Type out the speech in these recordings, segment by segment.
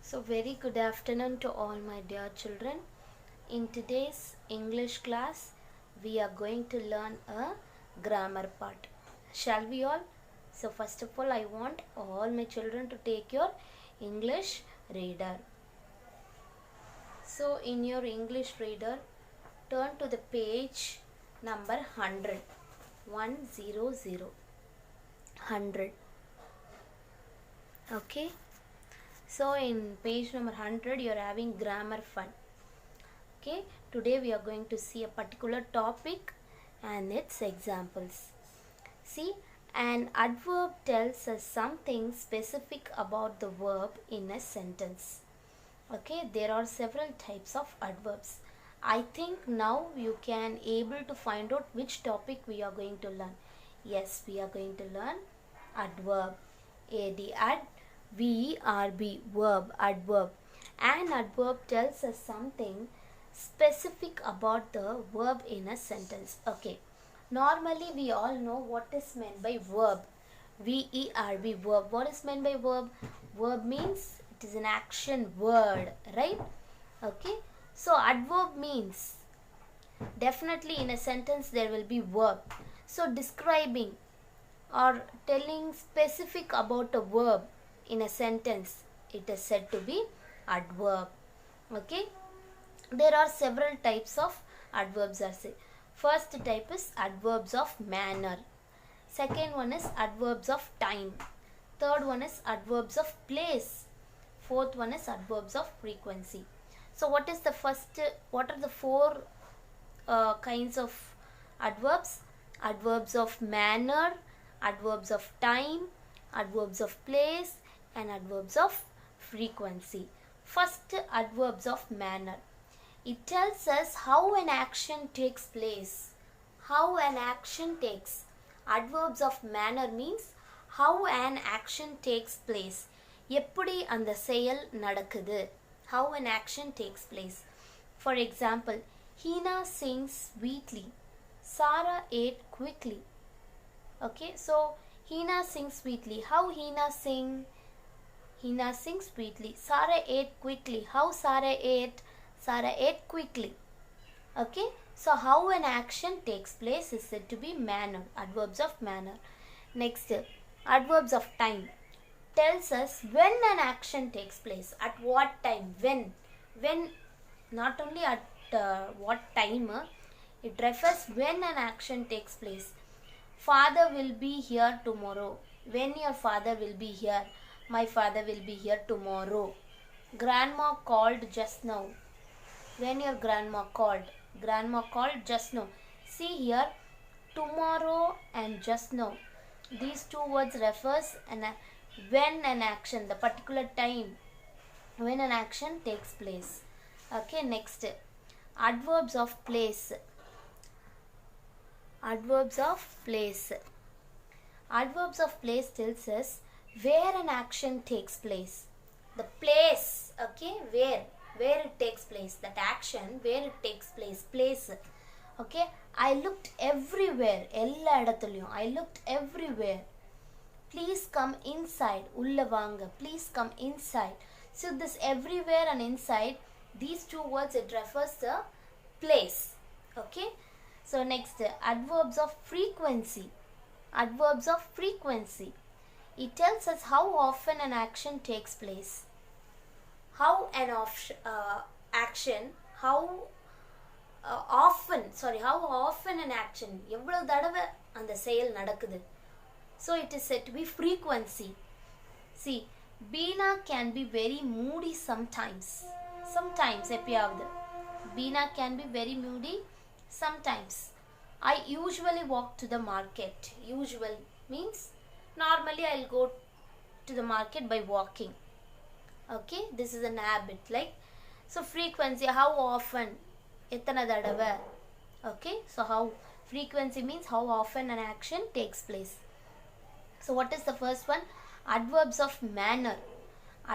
So very good afternoon to all my dear children. In today's English class, we are going to learn a grammar part. Shall we all? So first of all, I want all my children to take your English reader. So in your English reader, turn to the page number 100. 100. 100. Okay. So in page number 100 you are having grammar fun. Okay, today we are going to see a particular topic and its examples. See, an adverb tells us something specific about the verb in a sentence. Okay, there are several types of adverbs. I think now you can able to find out which topic we are going to learn. Yes, we are going to learn adverb. V-E-R-B, verb, adverb. An adverb tells us something specific about the verb in a sentence. Okay, normally we all know what is meant by verb. V-E-R-B, verb. What is meant by verb? Verb means it is an action word, right? Okay, so adverb means definitely in a sentence there will be verb. So describing or telling specific about a verb in a sentence, it is said to be adverb. Okay, there are several types of adverbs are say. First type is adverbs of manner. Second one is adverbs of time. Third one is adverbs of place. Fourth one is adverbs of frequency. So what are the four kinds of adverbs? Adverbs of manner, adverbs of time, adverbs of place, and adverbs of frequency. First, adverbs of manner. It tells us how an action takes place. How an action takes. Adverbs of manner means how an action takes place. எப்படி அந்த செயல் நடக்குது. How an action takes place. For example, Hina sings sweetly. Sarah ate quickly. Okay, so Hina sings sweetly. How Hina sing? Hina sings sweetly. Sarah ate quickly. How Sarah ate? Sarah ate quickly. Okay, so how an action takes place is said to be manner. Adverbs of manner. Next, adverbs of time. Tells us when an action takes place. At what time? When, not only at what time, it refers when an action takes place. Father will be here tomorrow. When your father will be here. My father will be here tomorrow. Grandma called just now. When your grandma called. Grandma called just now. See here, tomorrow and just now. These two words refers when an action, the particular time when an action takes place. Okay, next, adverbs of place. Adverbs of place. Adverbs of place tells us where an action takes place. The place, okay, where it takes place. That action, where it takes place. Place. Okay, I looked everywhere. Ella edathiliyum. I looked everywhere. Please come inside. Ulla vaanga. Please come inside. So this everywhere and inside, these two words, it refers to place. Okay. So next, adverbs of frequency. Adverbs of frequency. It tells us how often an action takes place. How an action, how often an action, எவ்வளவு தடவை அந்த செயல் நடக்குது. So it is said to be frequency. See, Beena can be very moody sometimes. Sometimes, எப்பயாவது. Beena can be very moody sometimes. I usually walk to the market. Usual means normally I'll go to the market by walking. Okay, this is an habit. Like, so frequency, how often, எத்தனை தடவை. Okay, so how frequency means how often an action takes place. So what is the first one? Adverbs of manner.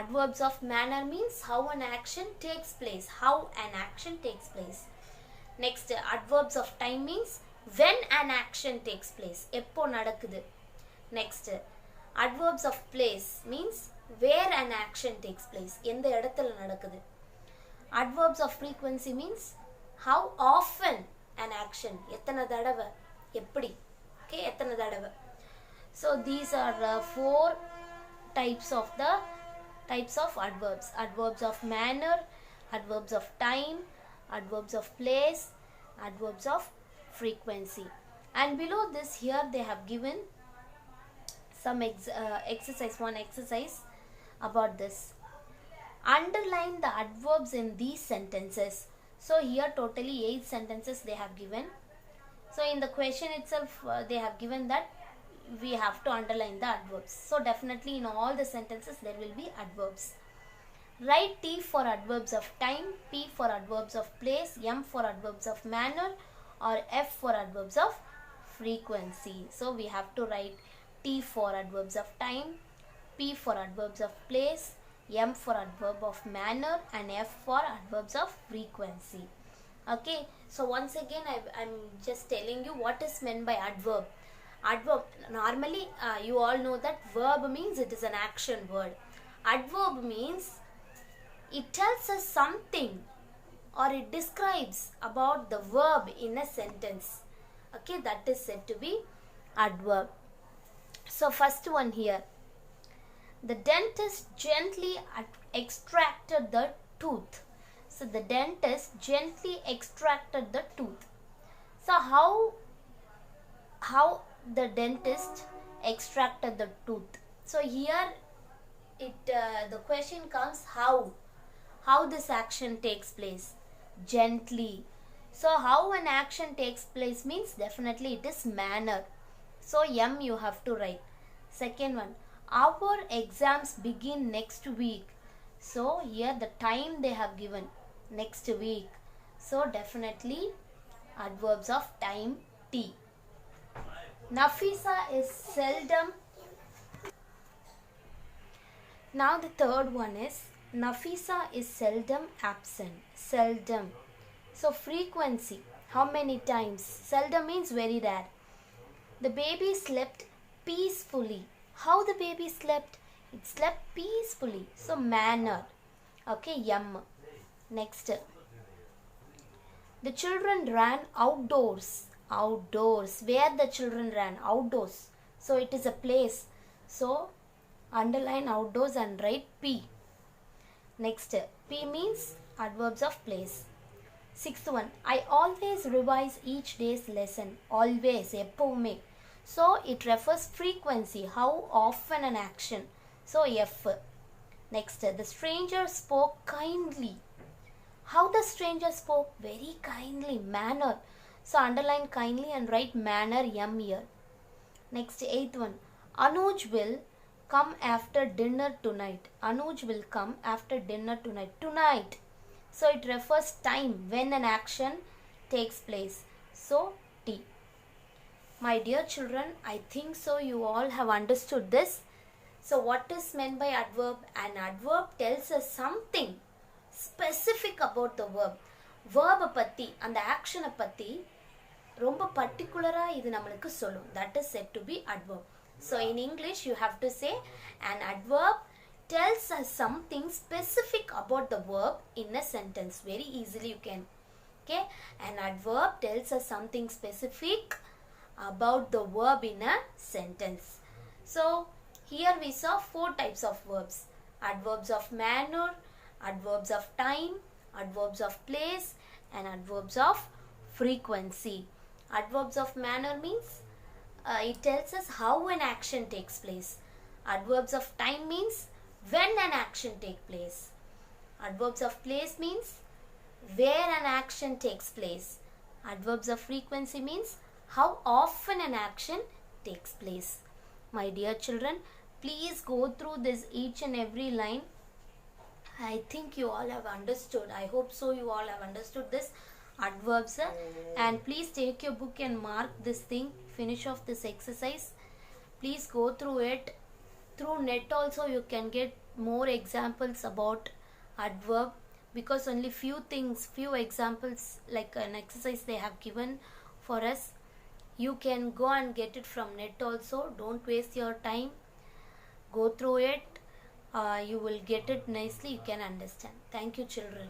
Adverbs of manner means how an action takes place. How an action takes place. Next, adverbs of time means when an action takes place. எப்போ நடக்குது. Next, adverbs of place means where an action takes place. எந்த இடத்துல நடக்குது. Adverbs of frequency means how often an action. எத்தனை தடவை, எப்படி. Okay, எத்தனை தடவை. So these are four types of adverbs. Adverbs of manner, adverbs of time, adverbs of place, adverbs of frequency. And below this here they have given some one exercise about this. Underline the adverbs in these sentences. So here totally 8 sentences they have given. So in the question itself they have given that we have to underline the adverbs. So definitely in all the sentences there will be adverbs. Write T for adverbs of time, P for adverbs of place, M for adverbs of manner, or F for adverbs of frequency. So we have to write T for adverbs of time, P for adverbs of place, M for adverb of manner, and F for adverbs of frequency. Okay, so once again I'm just telling you what is meant by adverb. Adverb, normally you all know that verb means it is an action word. Adverb means it tells us something or it describes about the verb in a sentence. Okay, that is said to be adverb. So first one here, the dentist gently extracted the tooth. So the dentist gently extracted the tooth. So how the dentist extracted the tooth. So here the question comes how this action takes place. Gently. So how an action takes place means definitely it is manner. So M you have to write. Second one, our exams begin next week. So here the time they have given, next week. So definitely adverbs of time, T. Nafisa is seldom. Now the third one is Nafisa is seldom absent. Seldom. So frequency, how many times? Seldom means very rare. The baby slept peacefully. How the baby slept? It slept peacefully. So manner. Okay, M. Next. The children ran outdoors. Outdoors. Where the children ran? Outdoors. So it is a place. So underline outdoors and write P. Next. P means adverbs of place. Sixth one, I always revise each day's lesson. Always, எப்பவுமே. So it refers frequency, how often an action. So F. Next, the stranger spoke kindly. How the stranger spoke? Very kindly. Manner. So underline kindly and write manner, M here. Next, eighth one, Anuj will come after dinner tonight. Anuj will come after dinner tonight. Tonight. So it refers time when an action takes place. So T. My dear children, I think so you all have understood this. So what is meant by adverb? An adverb tells us something specific about the verb. Verb பத்தி அந்த action பத்தி ரொம்ப particular-ஆ இது நமக்கு சொல்லும். That is said to be adverb. So in English you have to say an adverb tells us something specific about the verb in a sentence. Very easily you can. Okay, an adverb tells us something specific about the verb in a sentence. So here we saw 4 types of verbs. Adverbs of manner, adverbs of time, adverbs of place, and adverbs of frequency. Adverbs of manner means it tells us how an action takes place. Adverbs of time means when an action takes place. Adverbs of place means where an action takes place. Adverbs of frequency means how often an action takes place. My dear children, please go through this each and every line. I think you all have understood. I hope so you all have understood this adverbs. And please take your book and mark this thing. Finish off this exercise. Please go through it. Through net also you can get more examples about adverb, because only few examples like an exercise they have given for us. You can go and get it from net also. Don't waste your time. Go through it. you will get it nicely, you can understand. Thank you, children.